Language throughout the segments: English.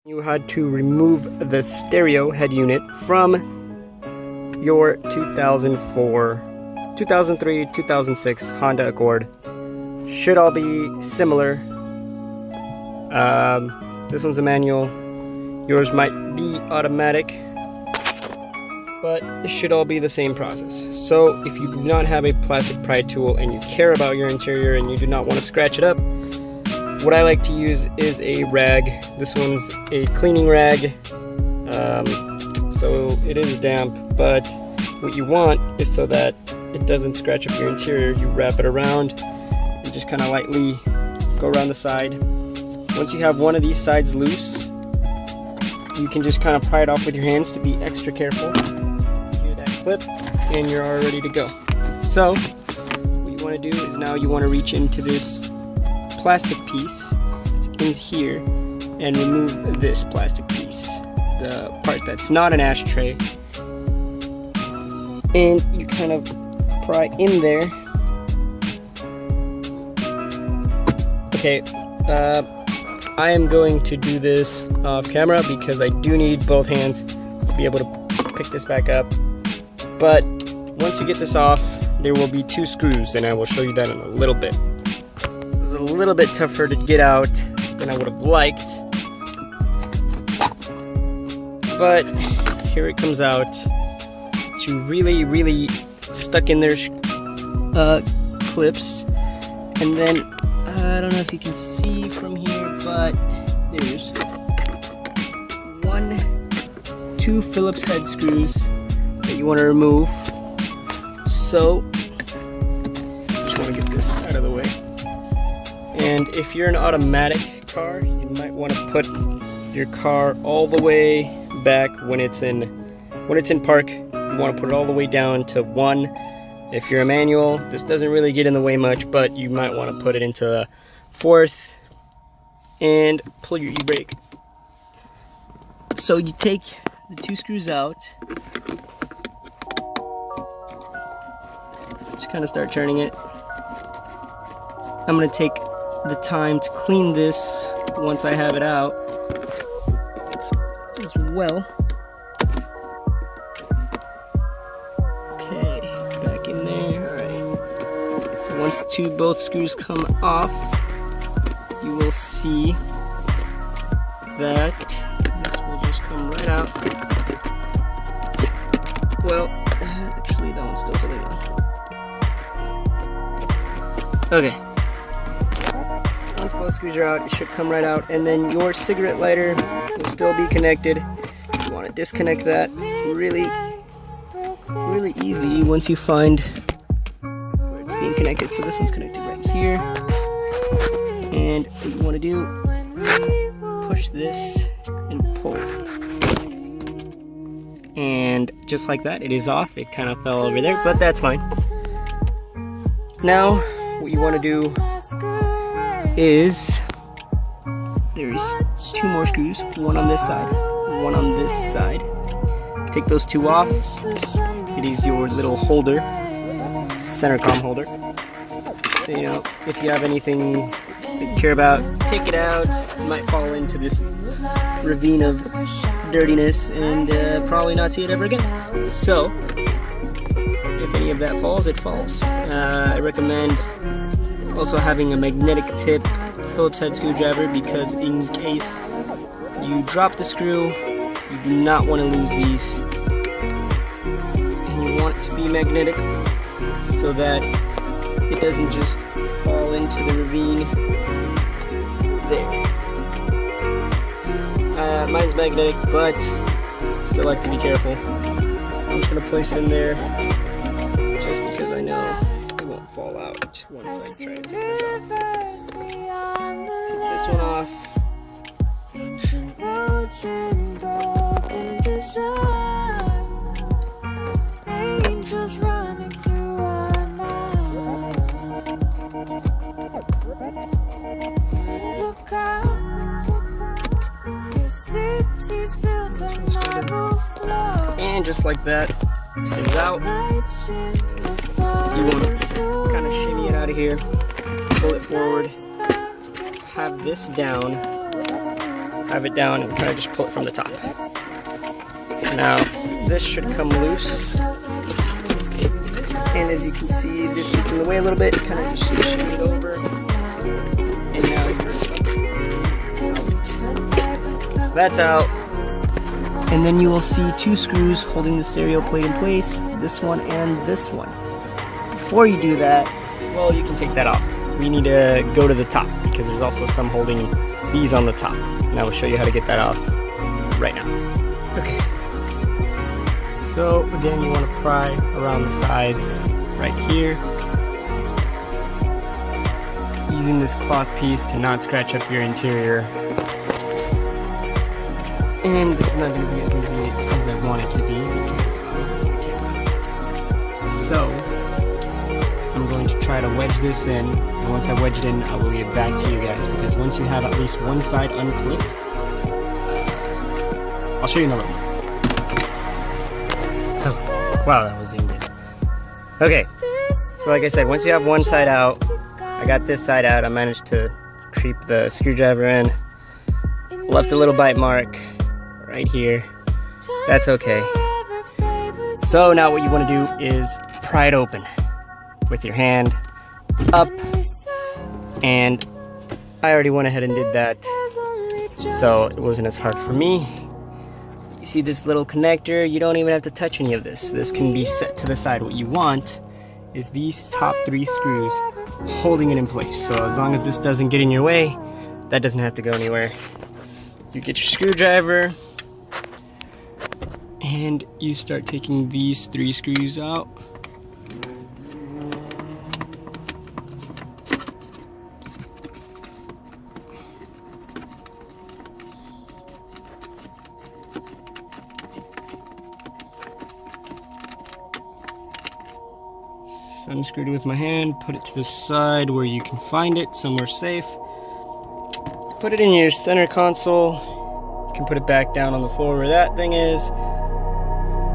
You had to remove the stereo head unit from your 2004, 2003, 2006 Honda Accord. Should all be similar. This one's a manual. Yours might be automatic, but it should all be the same process. So if you do not have a plastic pry tool and you care about your interior and you do not want to scratch it up, what I like to use is a rag. This one's a cleaning rag, so it is damp, but what you want is so that it doesn't scratch up your interior, you wrap it around and just kind of lightly go around the side. Once you have one of these sides loose, you can just kind of pry it off with your hands to be extra careful. Do that clip and you're all ready to go. So what you want to do is now you want to reach into this plastic piece that's in here and remove this plastic piece, the part that's not an ashtray, and you kind of pry in there. Okay, I am going to do this off camera because I do need both hands to be able to pick this back up, but once you get this off there will be 2 screws and I will show you that in a little bit. A little bit tougher to get out than I would have liked, but here it comes out. To really stuck in there clips, and then I don't know if you can see from here, but there's 2 Phillips head screws that you want to remove. So just want to get this out of the way. And if you're an automatic car, you might want to put your car all the way back when it's in park. You want to put it all the way down to 1. If you're a manual, this doesn't really get in the way much, but you might want to put it into 4th and pull your e-brake. So you take the 2 screws out, just kind of start turning it. I'm going to take the time to clean this once I have it out as well. Okay, back in there. Alright, so once both screws come off, you will see that this will just come right out. Well, actually that one's still holding on. Okay. Once both screws are out, it should come right out, and then your cigarette lighter will still be connected. You want to disconnect that really easy once you find where it's being connected. So this one's connected right here, and what you want to do is push this and pull, and just like that, it is off. It kind of fell over there, but that's fine. Now what you want to do is there's 2 more screws, one on this side, one on this side. Take those 2 off. It is your little holder, center comm holder. So, you know, if you have anything that you care about, take it out. You might fall into this ravine of dirtiness and probably not see it ever again. So if any of that falls, it falls. I recommend also having a magnetic tip Phillips head screwdriver, because in case you drop the screw, you do not want to lose these. And you want it to be magnetic so that it doesn't just fall into the ravine. There. Mine's magnetic, but still like to be careful. I'm just going to place it in there just because I know it won't fall out once I try to take this off. Take this one off. And just like that, it's out. You want to kind of shimmy it out of here, pull it forward, have this down, have it down and kind of just pull it from the top. Now, this should come loose. And as you can see, this gets in the way a little bit, kind of just shoot it over. And now so that's out. And then you will see two screws holding the stereo plate in place, this one and this one. Before you do that, well, you can take that off. We need to go to the top because there's also some holding these on the top. And I will show you how to get that off right now. Okay. So again, you want to pry around the sides right here, using this cloth piece to not scratch up your interior. And this is not going to be as easy as I want it to be because I'm on camera. So I'm going to try to wedge this in, and once I wedge it in, I will get back to you guys, because once you have at least one side unclipped, I'll show you another one. Oh, wow, that was zoomed in. Okay, so like I said, once you have one side out, I got this side out, I managed to creep the screwdriver in, left a little bite mark right here. That's okay. So now what you want to do is pry it open with your hand up, and I already went ahead and did that, so it wasn't as hard for me. You see this little connector? You don't even have to touch any of this. This can be set to the side. What you want is these top three screws holding it in place. So as long as this doesn't get in your way, that doesn't have to go anywhere. You get your screwdriver and you start taking these three screws out. Unscrewed it with my hand, put it to the side where you can find it, somewhere safe. Put it in your center console. You can put it back down on the floor where that thing is.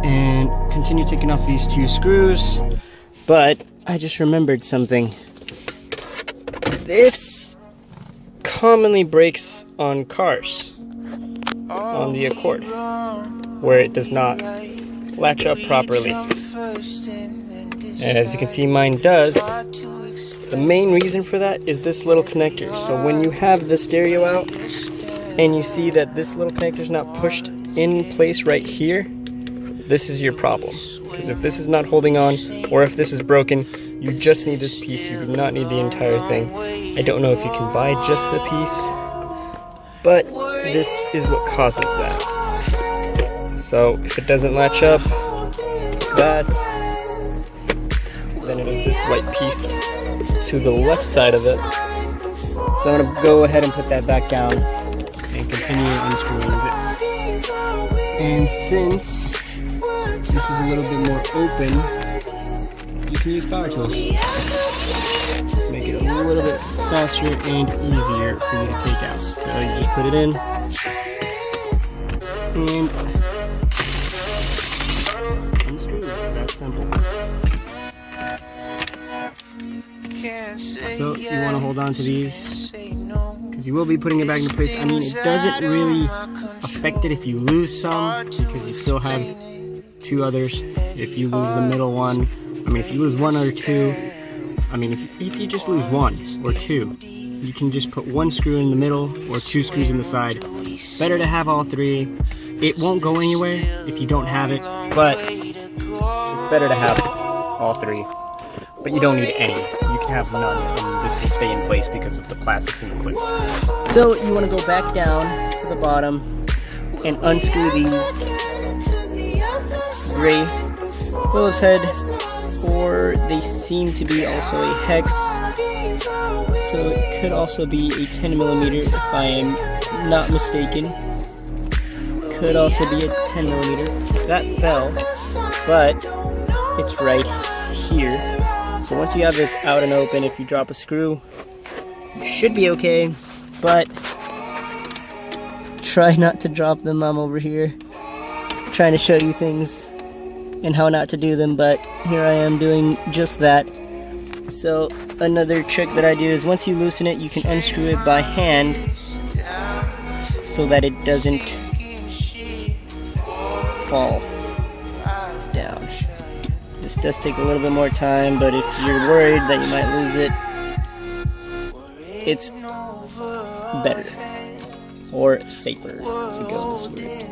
And continue taking off these two screws. But I just remembered something. This commonly breaks on cars, on the Accord, where it does not latch up properly. And as you can see, mine does. The main reason for that is this little connector. So when you have the stereo out and you see that this little connector is not pushed in place right here, this is your problem. Because if this is not holding on, or if this is broken, you just need this piece. You do not need the entire thing. I don't know if you can buy just the piece, but this is what causes that. So if it doesn't latch up, that, then it is this white piece to the left side of it. So I'm going to go ahead and put that back down and continue unscrewing this. And since this is a little bit more open, you can use power tools to make it a little bit faster and easier for you to take out. So you just put it in and unscrew. It's that simple. So you want to hold on to these because you will be putting it back into place. I mean, it doesn't really affect it if you lose some, because you still have two others. If you lose the middle one, I mean, if you lose one or two, I mean, if you just lose one or two, you can just put one screw in the middle or two screws in the side. Better to have all three. It won't go anywhere if you don't have it, but it's better to have all three. But you don't need any. You can have none, and this will stay in place because of the plastics and the clips. So you want to go back down to the bottom and unscrew these gray Phillips head, or they seem to be also a hex. So it could also be a 10mm if I am not mistaken. Could also be a 10mm. That fell, but it's right here. So once you have this out and open, if you drop a screw, you should be okay, but try not to drop them. I'm over here trying to show you things and how not to do them, but here I am doing just that. So another trick that I do is once you loosen it, you can unscrew it by hand. so that it doesn't fall down. This does take a little bit more time, but if you're worried that you might lose it, it's better or safer to go this way.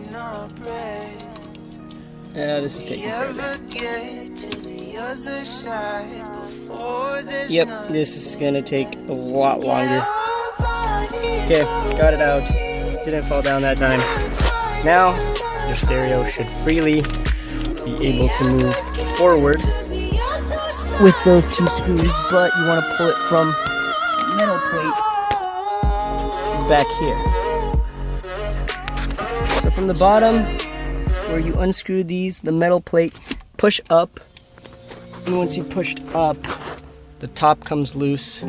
This is taking forever. Yep, this is gonna take a lot longer. Okay, got it out. Didn't fall down that time. Now, your stereo should freely be able to move forward with those two screws, but you want to pull it from the metal plate back here. So from the bottom, where you unscrew these, the metal plate, push up, and once you pushed up, the top comes loose.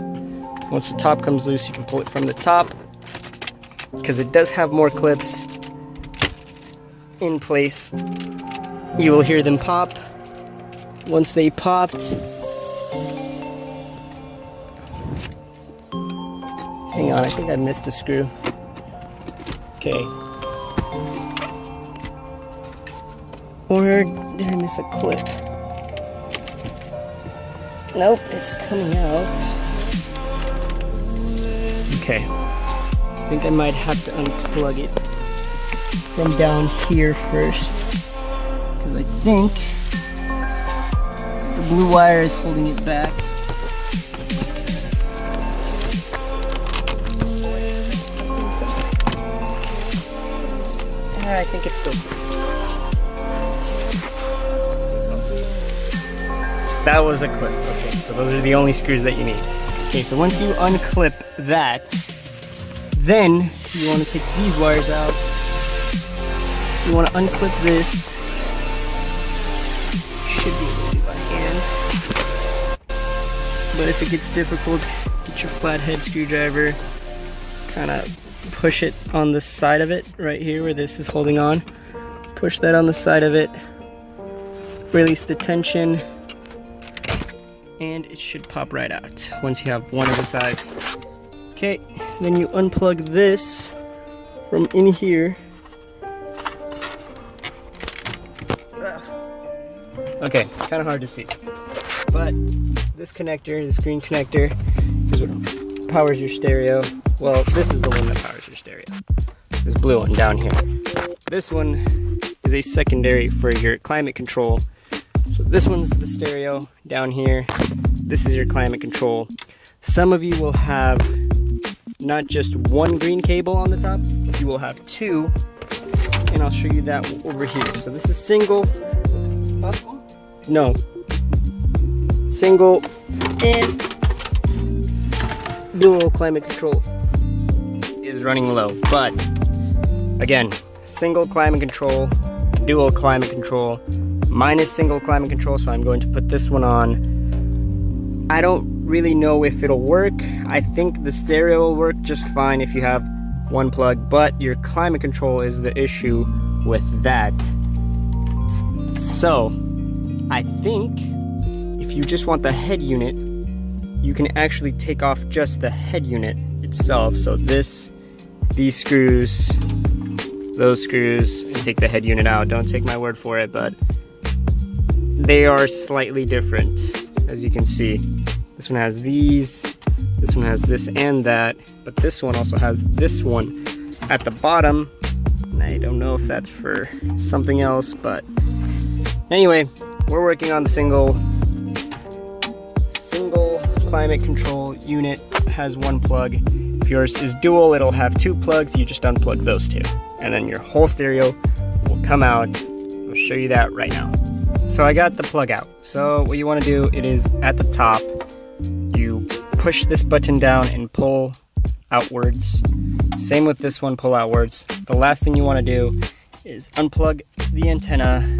Once the top comes loose, you can pull it from the top, because it does have more clips in place. You will hear them pop. Once they popped, hang on, I think I missed a screw. Okay. Or did I miss a clip? Nope, it's coming out. Okay. I think I might have to unplug it from down here first, because I think the blue wire is holding it back. I think it's still good. That was a clip. Okay, so those are the only screws that you need. Okay, so once you unclip that, then you want to take these wires out. You want to unclip this. Should be able to do by hand. But if it gets difficult, get your flathead screwdriver, kind of push it on the side of it, right here where this is holding on. Push that on the side of it, release the tension, and it should pop right out once you have one of the sides. Okay, then you unplug this from in here. Okay, kind of hard to see, but this connector, this green connector, is what powers your stereo. Well, this is the one that powers your stereo. This blue one down here. This one is a secondary for your climate control. So this one's the stereo down here. This is your climate control. Some of you will have not just one green cable on the top, you will have two, and I'll show you that over here. So this is single, no, single and dual climate control is running low, but again, single climate control, dual climate control. Mine is single climate control, so I'm going to put this one on. I don't really know if it'll work. I think the stereo will work just fine if you have one plug, but your climate control is the issue with that. So I think if you just want the head unit, you can actually take off just the head unit itself. So these screws, those screws, and take the head unit out. Don't take my word for it, but they are slightly different, as you can see. This one has these, this one has this and that, but this one also has this one at the bottom. And I don't know if that's for something else, but anyway, we're working on the single climate control unit. Has one plug. If yours is dual, it'll have two plugs. You just unplug those two, and then your whole stereo will come out. I'll show you that right now. So I got the plug out. So what you want to do, it is at the top. You push this button down and pull outwards. Same with this one, pull outwards. The last thing you want to do is unplug the antenna,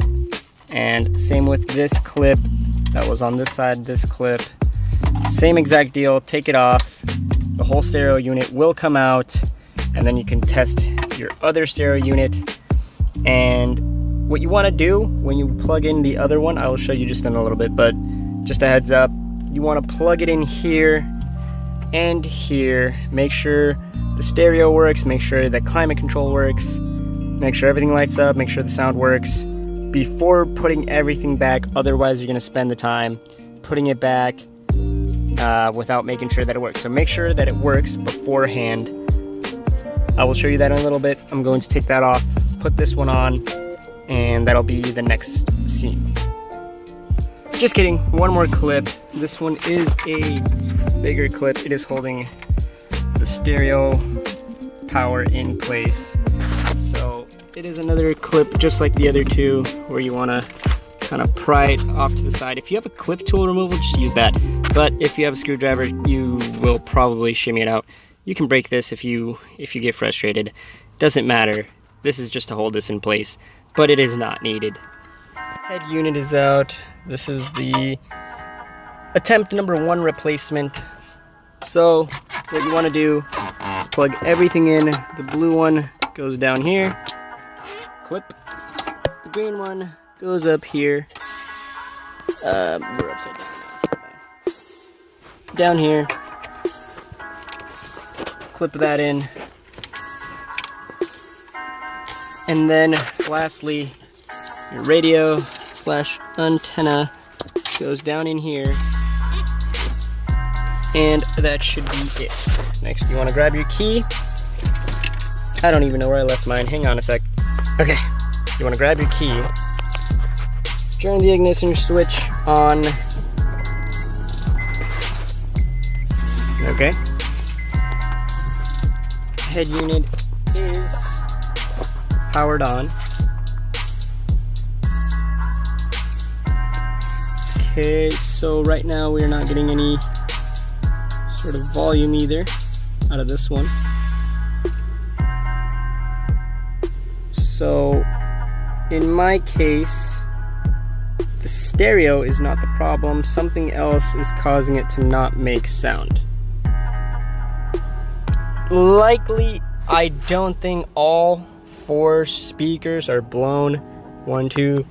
and same with this clip that was on this side, this clip. Same exact deal, take it off. The whole stereo unit will come out, and then you can test your other stereo unit. And what you want to do when you plug in the other one, I will show you just in a little bit, but just a heads up, you want to plug it in here and here. Make sure the stereo works, make sure the climate control works, make sure everything lights up, make sure the sound works before putting everything back. Otherwise you're going to spend the time putting it back without making sure that it works. So make sure that it works beforehand. I will show you that in a little bit. I'm going to take that off, put this one on, and that'll be the next scene. Just kidding, one more clip. This one is a bigger clip. It is holding the stereo power in place. So it is another clip just like the other two, where you want to kind of pry it off to the side. If you have a clip tool removal, just use that. But if you have a screwdriver, you will probably shimmy it out. You can break this if you get frustrated. Doesn't matter. This is just to hold this in place, but it is not needed. Head unit is out. This is the attempt number 1 replacement. So what you want to do is plug everything in. The blue one goes down here. Clip. The green one goes up here. We're upside down. Down here. Clip that in. And then lastly, your radio / antenna goes down in here. And that should be it. Next, you want to grab your key. I don't even know where I left mine. Hang on a sec. Okay. You want to grab your key. Turn the ignition switch on. Okay. Head unit is powered on. Okay, so right now we're not getting any sort of volume either out of this one. So in my case, the stereo is not the problem. Something else is causing it to not make sound. Likely, I don't think all 4 speakers are blown. 1, 2,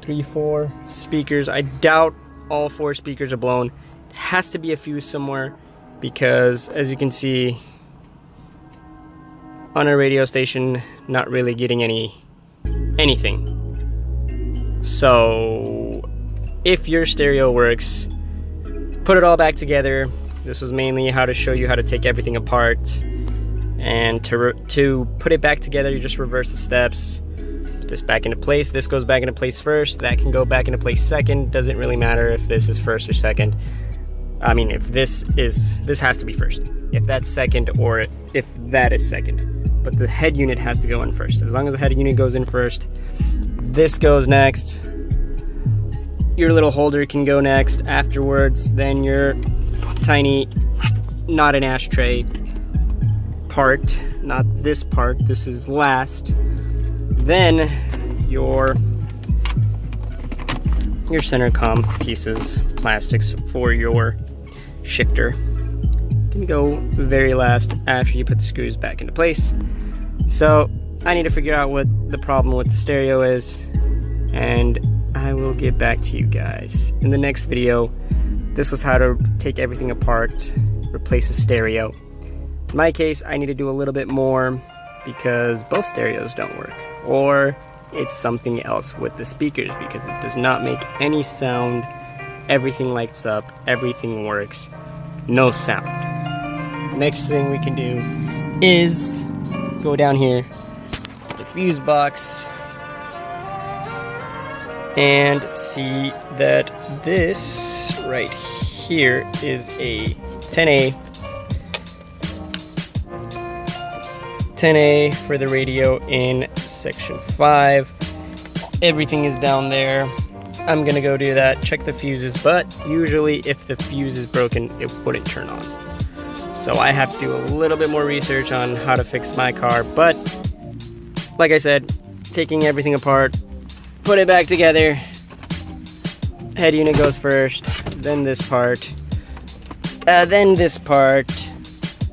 3, 4 speakers. I doubt all 4 speakers are blown. It has to be a fuse somewhere, because as you can see on a radio station, not really getting anything. So if your stereo works, put it all back together. This was mainly how to show you how to take everything apart, and to put it back together, you just reverse the steps. Put this back into place. This goes back into place first. That can go back into place second. Doesn't really matter if this is first or second. I mean, if this has to be first. If that's second, or if that is second. But the head unit has to go in first. As long as the head unit goes in first, this goes next. Your little holder can go next afterwards. Then your tiny, not an ashtray part, not this part, this is last. Then your center comm pieces, plastics for your shifter, can go very last after you put the screws back into place. So I need to figure out what the problem with the stereo is, and I will get back to you guys in the next video. This was how to take everything apart, replace a stereo. In my case, I need to do a little bit more because both stereos don't work, or it's something else with the speakers, because it does not make any sound. Everything lights up, everything works, no sound. Next thing we can do is go down here, the fuse box, and see that this right here is a 10A. 10A for the radio in section 5. Everything is down there. I'm gonna go do that, check the fuses, but usually if the fuse is broken, it wouldn't turn on. So I have to do a little bit more research on how to fix my car, but like I said, taking everything apart, put it back together. Head unit goes first, then this part, then this part,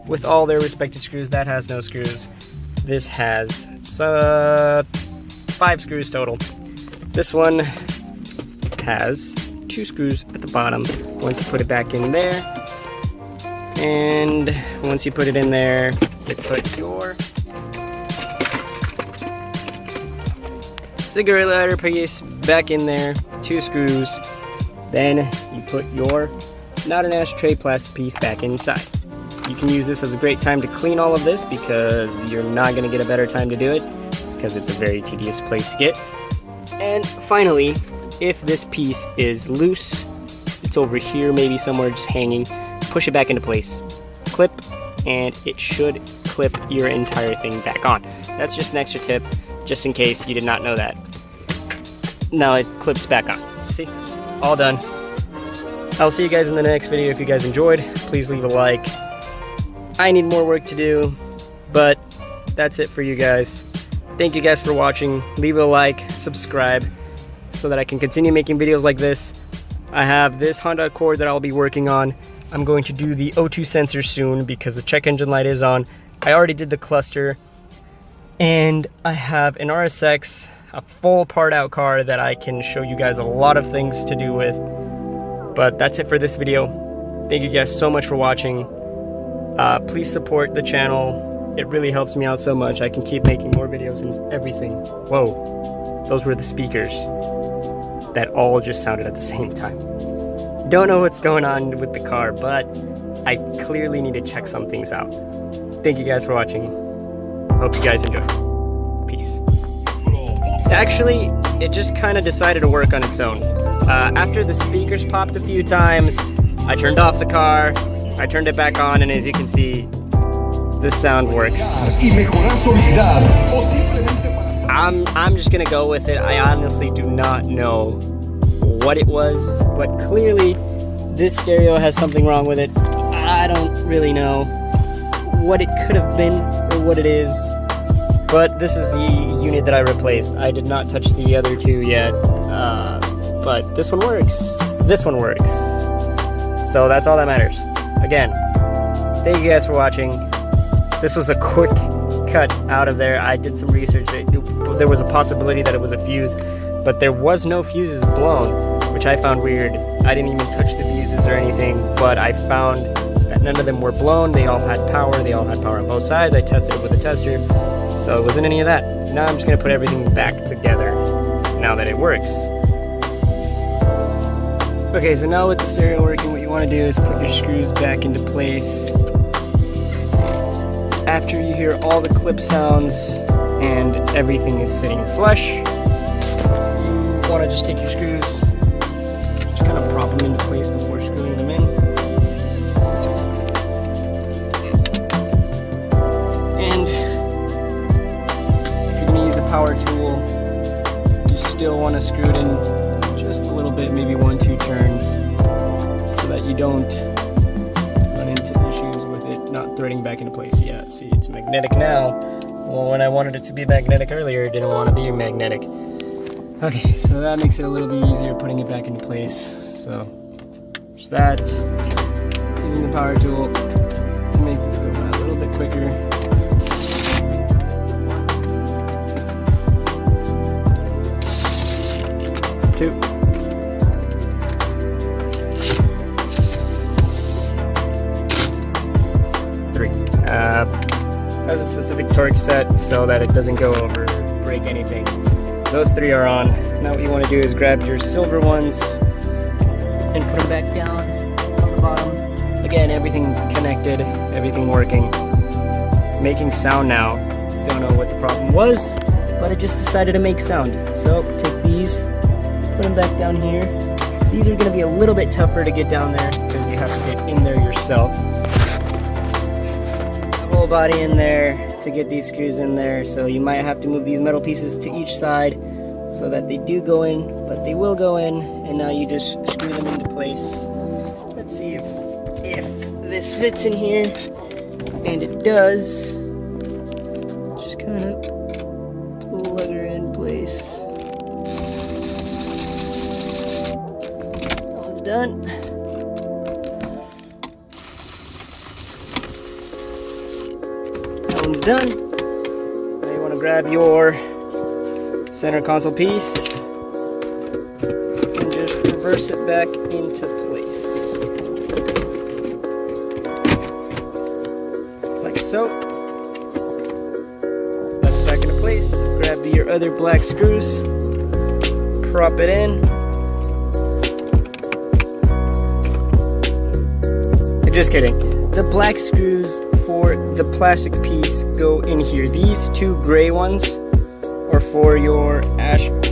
with all their respective screws. That has no screws. This has 5 screws total. This one has 2 screws at the bottom. Once you put it back in there, and once you put it in there, You put your cigarette lighter piece back in there, 2 screws. Then you put your not an ashtray plastic piece back inside. You can use this as a great time to clean all of this because you're not going to get a better time to do it because it's a very tedious place to get. And finally, if this piece is loose, it's over here maybe somewhere just hanging, push it back into place, clip, and it should clip your entire thing back on. That's just an extra tip, just in case you did not know that. Now it clips back on. See? All done. I'll see you guys in the next video. If you guys enjoyed, please leave a like. I need more work to do, but that's it for you guys. Thank you guys for watching. Leave a like, subscribe, so that I can continue making videos like this. I have this Honda Accord that I'll be working on. I'm going to do the O2 sensor soon because the check engine light is on. I already did the cluster. And I have an RSX, a full part out car that I can show you guys a lot of things to do with. But that's it for this video. Thank you guys so much for watching. Please support the channel. It really helps me out so much. I can keep making more videos and everything. Whoa, those were the speakers that all just sounded at the same time. Don't know what's going on with the car, but I clearly need to check some things out. Thank you guys for watching. Hope you guys enjoy. Peace. Actually, it just kind of decided to work on its own. After the speakers popped a few times, I turned off the car, I turned it back on, and as you can see, this sound works. I'm just gonna go with it. I honestly do not know what it was, but clearly this stereo has something wrong with it. I don't really know what it could have been or what it is, but this is the unit that I replaced. I did not touch the other two yet, but this one works. This one works. So that's all that matters. Again, thank you guys for watching. This was a quick cut out of there. I did some research. There was a possibility that it was a fuse, but there was no fuses blown, which I found weird. I didn't even touch the fuses or anything, but I found that none of them were blown. They all had power. They all had power on both sides. I tested it with a tester, so it wasn't any of that. Now I'm just gonna put everything back together now that it works. Okay, so now with the stereo working, what you want to do is put your screws back into place. After you hear all the clip sounds and everything is sitting flush, you want to just take your screws, just kind of prop them into place before screwing them in. And if you're going to use a power tool, you still want to screw it in just a little bit, maybe 1-2 turns, so that you don't run into issues with it not threading back into place. Yeah, see, it's magnetic now. Well, when I wanted it to be magnetic earlier, it didn't want to be magnetic. Okay, so that makes it a little bit easier putting it back into place. So, there's that. Using the power tool to make this go by a little bit quicker. Two. 3. Has a specific torque set so that it doesn't go over, break anything. Those 3 are on. Now what you want to do is grab your silver ones and put them back down on the bottom. Again, everything connected, everything working. Making sound now. Don't know what the problem was, but it just decided to make sound. So take these, put them back down here. These are going to be a little bit tougher to get down there because you have to get in there yourself. The whole body in there to get these screws in there, so you might have to move these metal pieces to each side so that they do go in, but they will go in, and now you just screw them into place. Let's see if this fits in here, and it does. Just kind of plug her in place. That one's done. That one's done. Now you want to grab your center console piece and just reverse it back into place. Like so. other black screws, prop it in. Just kidding. The black screws for the plastic piece go in here. These two gray ones are for your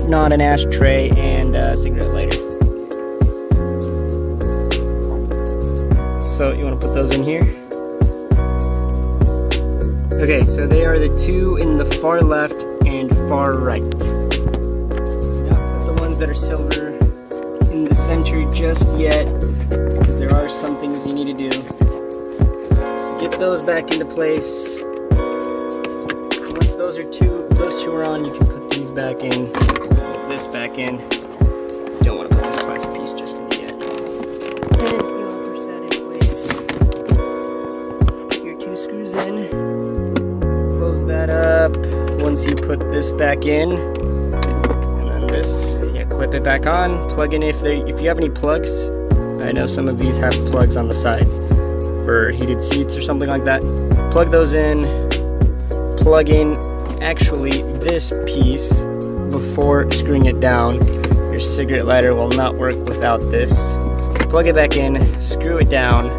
not an ashtray and cigarette lighter. So you want to put those in here. Okay, so they are the two in the far left and far right. Not put the ones that are silver in the center just yet, because there are some things you need to do. So get those back into place. Once those two are on, you can put these back in, put this back in. You don't want to put this plastic piece just in yet. And you want to push that in place. Put your two screws in. Close that up. Once you put this back in, and then this, clip it back on. Plug in if you have any plugs. I know some of these have plugs on the sides for heated seats or something like that. Plug those in. Plug in actually this piece before screwing it down. Your cigarette lighter will not work without this. Plug it back in, screw it down,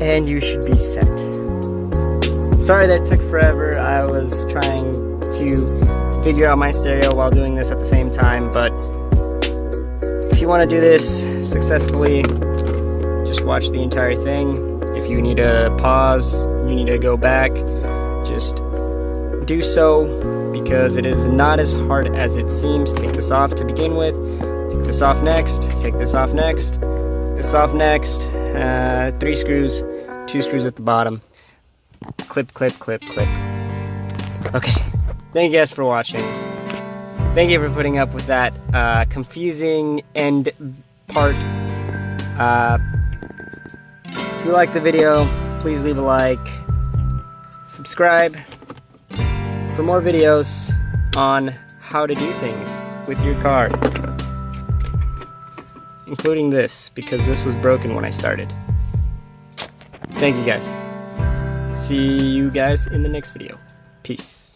and you should be set. Sorry that took forever. I was trying to figure out my stereo while doing this at the same time, but if you want to do this successfully, just watch the entire thing. If you need to pause, you need to go back, just do so, because it is not as hard as it seems. Take this off to begin with, take this off next, take this off next, this off next, 3 screws, 2 screws at the bottom, clip, clip, clip, clip. Okay, thank you guys for watching. Thank you for putting up with that confusing end part. If you liked the video, please leave a like, subscribe for more videos on how to do things with your car, including this, because this was broken when I started. Thank you guys. See you guys in the next video. Peace.